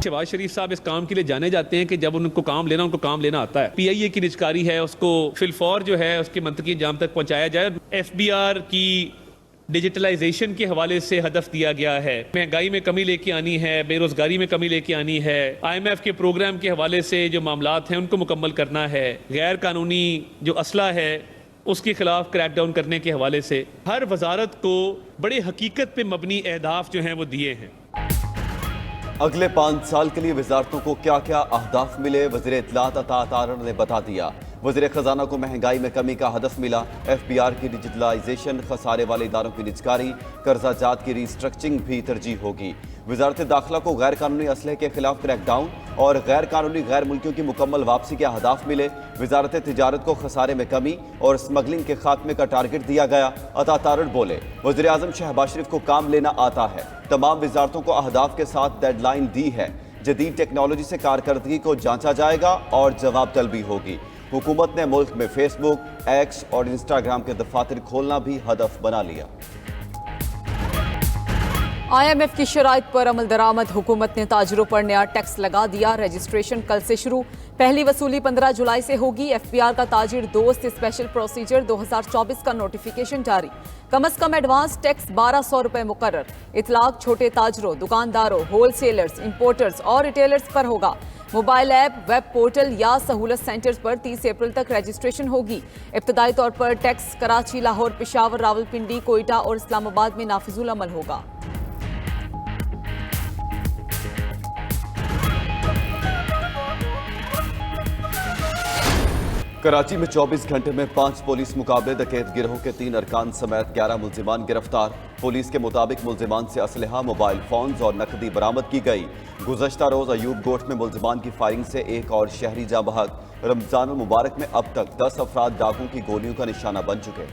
शहबाज शरीफ साहब इस काम के लिए जाने जाते हैं कि जब उनको काम लेना आता है। PIA की निजकारी है, उसको फिलफौर जो है उसके मंतकी अंजाम तक पहुंचाया जाए। FBR की डिजिटलाइजेशन के हवाले से हदफ दिया गया है, महंगाई में कमी लेके आनी है, बेरोजगारी में कमी लेके आनी है, IMF के प्रोग्राम के हवाले से जो मामलात हैं उनको मुकम्मल करना है, गैर कानूनी जो असला है उसके खिलाफ क्रैकडाउन करने के हवाले से हर वजारत को बड़े हकीकत पे मबनी अहदाफ जो हैं वो दिए हैं। अगले 5 साल के लिए वजारतों को क्या क्या अहदाफ मिले, वज़ीर इत्तलात अता तारड़ ने बता दिया। वज़ीर खजाना को महंगाई में कमी का हदफ मिला, FBR की डिजिटलाइजेशन, खसारे वाले इदारों की निजकारी, कर्जा जात की रिस्ट्रक्चरिंग भी तरजीह होगी। वजारत दाखिला को गैर कानूनी असलहे के खिलाफ क्रैकडाउन और गैर कानूनी गैर मुल्कियों की मुकम्मल वापसी के अहदाफ मिले। वजारत तिजारत को खसारे में कमी और स्मगलिंग के खात्मे का टारगेट दिया गया। अता तारड़ बोले, वज़ीर आज़म शहबाज शरीफ को काम लेना आता है, तमाम वजारतों को अहदाफ के साथ डेडलाइन दी है। जदीद टेक्नोलॉजी से कारकर्दगी को जांचा जाएगा और जवाब तलबी होगी। हुकूमत ने मुल्क में फेसबुक, एक्स और इंस्टाग्राम के दफातर खोलना भी हदफ बना लिया। IMF की शराइत पर अमल दरामद, हुकूमत ने ताजरों पर नया टैक्स लगा दिया। रजिस्ट्रेशन कल से शुरू, पहली वसूली 15 जुलाई से होगी। FBR का ताजिर दोस्त स्पेशल प्रोसीजर 2024 का नोटिफिकेशन जारी, कम अज कम एडवांस टैक्स 1200 रुपए मुकर्रर। इतलाक छोटे ताजरों, दुकानदारों, होलसेलर्स, इंपोर्टर्स और रिटेलर्स पर होगा। मोबाइल ऐप, वेब पोर्टल या सहूलत सेंटर्स पर 30 अप्रैल तक रजिस्ट्रेशन होगी। इब्तदाई तौर पर टैक्स कराची, लाहौर, पेशावर, रावलपिंडी, कोयटा और इस्लामाबाद में नाफिजुल अमल होगा। कराची में 24 घंटे में 5 पुलिस मुकाबले, डकैत गिरोह के 3 अरकान समेत 11 मुल्जिमान गिरफ्तार। पुलिस के मुताबिक मुल्जिमान से असलहा, मोबाइल फोन्स और नकदी बरामद की गई। गुज़श्ता रोज अयूब गोट में मुल्जिमान की फायरिंग से एक और शहरी जाँ बहक। रमजान मुबारक में अब तक 10 अफराद डाकुओं की गोलियों का निशाना बन चुके।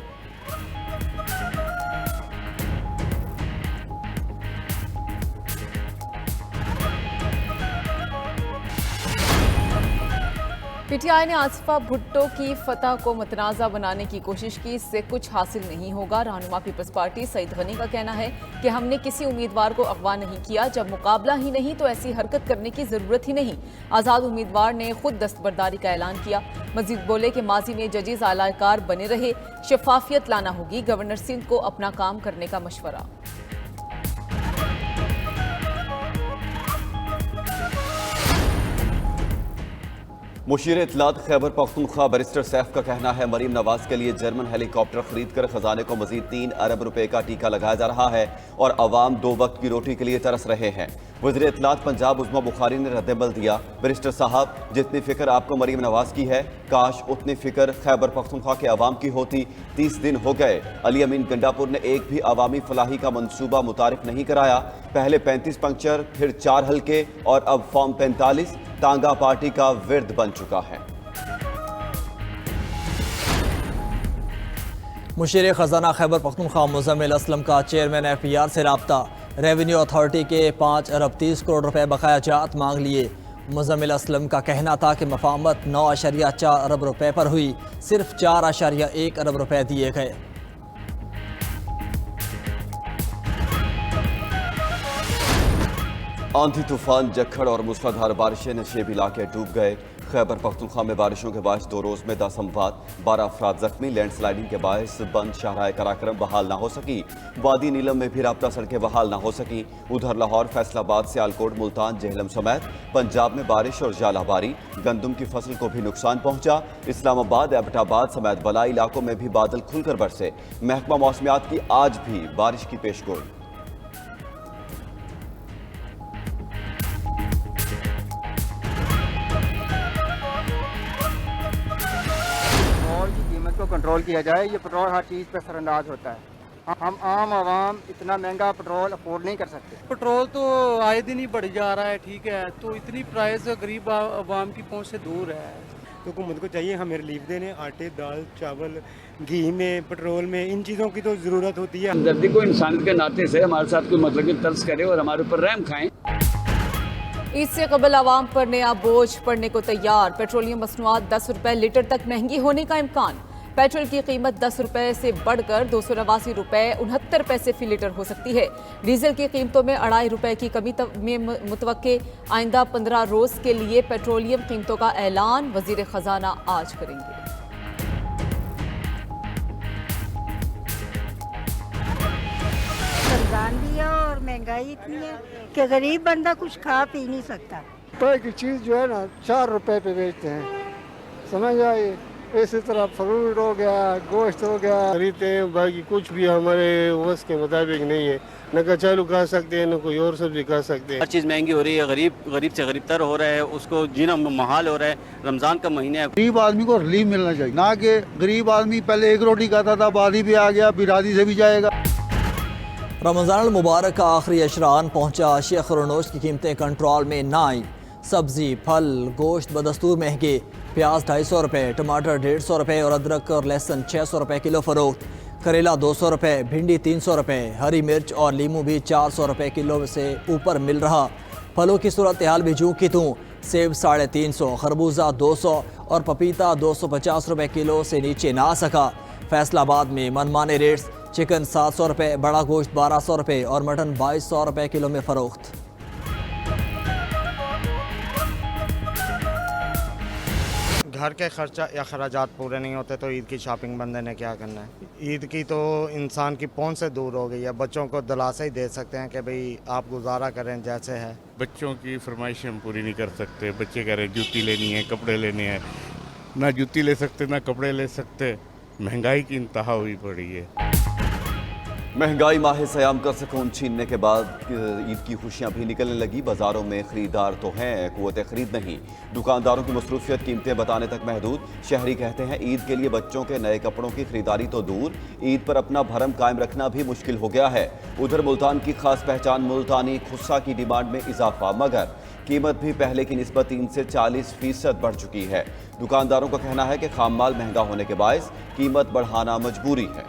PTI ने आसिफा भुट्टो की फतह को मतनाज़ा बनाने की कोशिश की, इससे कुछ हासिल नहीं होगा। रहनुमा पीपल्स पार्टी सईद गनी का कहना है कि हमने किसी उम्मीदवार को अगवा नहीं किया, जब मुकाबला ही नहीं तो ऐसी हरकत करने की जरूरत ही नहीं। आज़ाद उम्मीदवार ने खुद दस्तबरदारी का ऐलान किया। मजीद बोले कि माजी में जजेस आलाकार बने रहे, शफाफियत लाना होगी। गवर्नर सिंध को अपना काम करने का मशवरा। मुशीर इत्तलात खैबर पख्तूनख्वा बैरिस्टर सैफ का कहना है, मरीम नवाज के लिए जर्मन हेलीकॉप्टर खरीद कर खजाने को मजीद 3 अरब रुपए का टीका लगाया जा रहा है और अवाम 2 वक्त की रोटी के लिए तरस रहे हैं। वज़ीर इत्तलात पंजाब उज़्मा बुखारी ने रद्दमल दिया, बैरिस्टर साहब जितनी फिक्र आपको मरीम नवाज की है, काश उतनी फिक्र खैबर पख्तूनख्वा के अवाम की होती। 30 दिन हो गए, अली अमीन गंडापुर ने एक भी अवामी फलाही का मंसूबा मुतारिफ नहीं कराया। पहले 35 पंक्चर, फिर 4 हल्के और अब फॉर्म 45 तांगा पार्टी का विर्द बन चुका है। मुशीर खजाना खैबर पख्तूनख्वा मुज़म्मिल असलम का चेयरमैन FBR से रब्ता, रेवेन्यू अथॉरिटी के 5 अरब 30 करोड़ रुपए बकाया जात मांग लिए। मुज़म्मिल असलम का कहना था कि मफामत 9.4 अरब रुपए पर हुई, सिर्फ 4.1 अरब रुपए दिए गए। आंधी तूफान, जक्खड़ और मूसलाधार बारिशें नशेब इलाके डूब गए। खैबर पख्तूनख्वा में बारिशों के बायस 2 रोज में 10 अमवात, 12 अफराद जख्मी। लैंडस्लाइडिंग के बायस बंद शाहराह कराक्रम बहाल ना हो सकी। वादी नीलम में भी राब्ता सड़कें बहाल ना हो सकी। उधर लाहौर, फैसलाबाद, सियालकोट, मुल्तान, जेहलम समेत पंजाब में बारिश और जालाबारी, गंदम की फसल को भी नुकसान पहुंचा। इस्लामाबाद, एबटाबाद समेत बलाई इलाकों में भी बादल खुलकर बरसे। महकमा मौसमियात की आज भी बारिश की पेशगोई। को कंट्रोल किया जाए। ये पेट्रोल हर चीज़ पर असरअंदाज होता है। हम आम आवाम इतना महंगा पेट्रोल अफोर्ड नहीं कर सकते। पेट्रोल तो आए दिन ही बढ़ जा रहा है, ठीक है, तो इतनी प्राइस गरीब आवाम की पहुंच से दूर है। तो हुकूमत को चाहिए हमें रिलीफ देने, आटे, दाल, चावल, घी में, पेट्रोल में, इन चीज़ों की तो ज़रूरत होती है। हमदर्दी को इंसानियत के नाते से हमारे साथ कोई मतलब की तर्स करे और हमारे ऊपर रहम खाएं। ईद से कबल आवाम पर नया बोझ पड़ने को तैयार, पेट्रोलियम मसनूआत 10 रुपए लीटर तक महंगी होने का इम्कान। पेट्रोल की कीमत 10 रुपए से बढ़कर 289 रुपए 69 पैसे फी लीटर हो सकती है। डीजल की कीमतों में 2.5 रुपए की कमी में मुतवक्के। आइंदा 15 रोज के लिए पेट्रोलियम कीमतों का ऐलान वजीर खजाना आज करेंगे। रमजान भी है और महंगाई इतनी है कि गरीब बंदा कुछ खा पी नहीं सकता। रुपए की चीज़ जो है ना 4 रुपए पे बेचते हैं, समझ आइए। इसी तरह फ्रूट हो गया, गोश्त हो गया, खरीदते हैं, बाकी कुछ भी हमारे वस के मुताबिक नहीं है। न कचालू खा सकते हैं, न कोई और सब्जी खा सकते हैं। हर चीज़ महंगी हो रही है, गरीब से गरीब तर हो रहा है, उसको जीना महाल हो रहा है। रमज़ान का महीना है, गरीब आदमी को रिलीफ मिलना चाहिए, ना कि गरीब आदमी पहले एक रोटी खाता था, बादी भी आ गया, फिर आधी से भी जाएगा। रमज़ान मुबारक का आखिरी अशरान पहुँचा। अशिया खुरनोश की कीमतें कंट्रोल में ना आई। सब्जी, फल, गोश्त बदस्तूर महंगे। प्याज 250 रुपये, टमाटर 150 रुपये और अदरक और लहसुन 600 रुपये किलो फ़रोख्त। करेला 200 रुपये, भिंडी 300 रुपये, हरी मिर्च और लीमू भी 400 रुपये किलो से ऊपर मिल रहा। फलों की सूरत हाल भी जूँ की तूँ। सेब 350, खरबूजा 200 और पपीता 250 रुपये किलो से नीचे ना आ सका। फैसलाबाद में मनमाने रेट्स। चिकन 700 रुपये, बड़ा गोश्त 1200 रुपये और मटन 2200 रुपये किलो में फ़रोख्त। घर के खर्चा या खर्चात पूरे नहीं होते तो ईद की शॉपिंग बंदे ने क्या करना है। ईद की तो इंसान की पहुंच से दूर हो गई है। बच्चों को दिलासा ही दे सकते हैं कि भाई आप गुजारा करें जैसे है। बच्चों की फरमाइशें हम पूरी नहीं कर सकते। बच्चे कह रहे जूती लेनी है, कपड़े लेने हैं, ना जूती ले सकते ना कपड़े ले सकते। महंगाई की इंतहा हुई पड़ी है। महंगाई माह सयाम का सुकून छीनने के बाद ईद की खुशियां भी निकलने लगी। बाजारों में खरीदार तो हैं, कुव्वत खरीद नहीं। दुकानदारों की मसरूफियत कीमतें बताने तक महदूद। शहरी कहते हैं ईद के लिए बच्चों के नए कपड़ों की खरीदारी तो दूर, ईद पर अपना भरम कायम रखना भी मुश्किल हो गया है। उधर मुल्तान की खास पहचान मुल्तानी खुस्सा की डिमांड में इजाफा, मगर कीमत भी पहले की निस्बत 3 से 40% बढ़ चुकी है। दुकानदारों का कहना है कि खाम माल महंगा होने के बायस कीमत बढ़ाना मजबूरी है।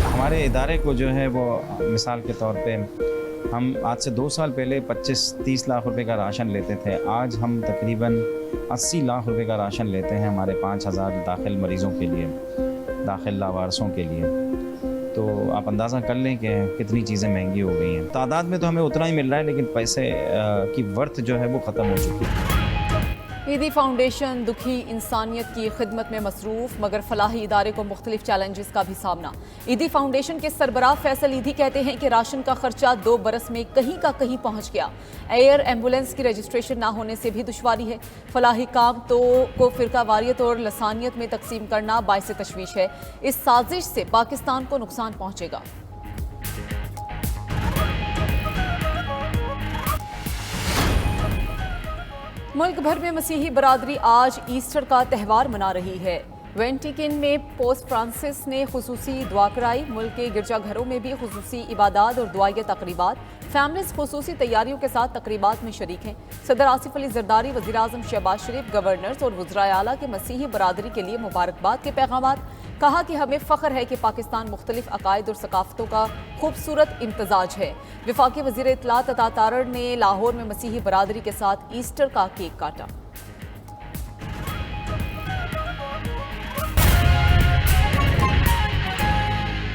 हमारे इदारे को जो है वो मिसाल के तौर पे हम आज से 2 साल पहले 25-30 लाख रुपए का राशन लेते थे। आज हम तकरीबन 80 लाख रुपए का राशन लेते हैं हमारे 5000 दाखिल मरीज़ों के लिए, दाखिल लावारसों के लिए। तो आप अंदाज़ा कर लें कि कितनी चीज़ें महंगी हो गई हैं। तादाद में तो हमें उतना ही मिल रहा है, लेकिन पैसे की वर्थ जो है वो ख़त्म हो चुकी है। ईदी फाउंडेशन दुखी इंसानियत की खिदमत में मसरूफ, मगर फलाही इदारे को मुख्तलिफ चैलेंजेस का भी सामना। ईदी फाउंडेशन के सरबराह फैसल ईदी कहते हैं कि राशन का खर्चा 2 बरस में कहीं का कहीं पहुंच गया। एयर एम्बुलेंस की रजिस्ट्रेशन ना होने से भी दुश्वारी है। फलाही काम तो को फिरका वारियत और लसानियत में तकसीम करना बाइस तशवीश है। इस साजिश से पाकिस्तान को नुकसान पहुंचेगा। मुल्क भर में मसीही बरादरी आज ईस्टर का त्यौहार मना रही है। वेंटिकन में पोस्ट फ्रांसिस ने खुसूसी दुआ कराई। मुल्क के गिरजाघरों में भी खुसूसी इबादत और दुआई तकरीबात। फैमिलीज खुसूसी तैयारियों के साथ तकरीबात में शरीक हैं। सदर आसिफ अली जरदारी, वज़ीर आज़म शहबाज शरीफ, गवर्नर्स और वज़राए आला के मसीही बरादरी के लिए मुबारकबाद के पैगामात। कहा कि हमें फ़ख्र है कि पाकिस्तान मुख्तलिफ अकायद और सकाफ़तों का खूबसूरत इम्तजाज है। वफाकी वज़ीर इत्तलात अता तारड़ ने लाहौर में मसीही बरादरी के साथ ईस्टर का केक काटा।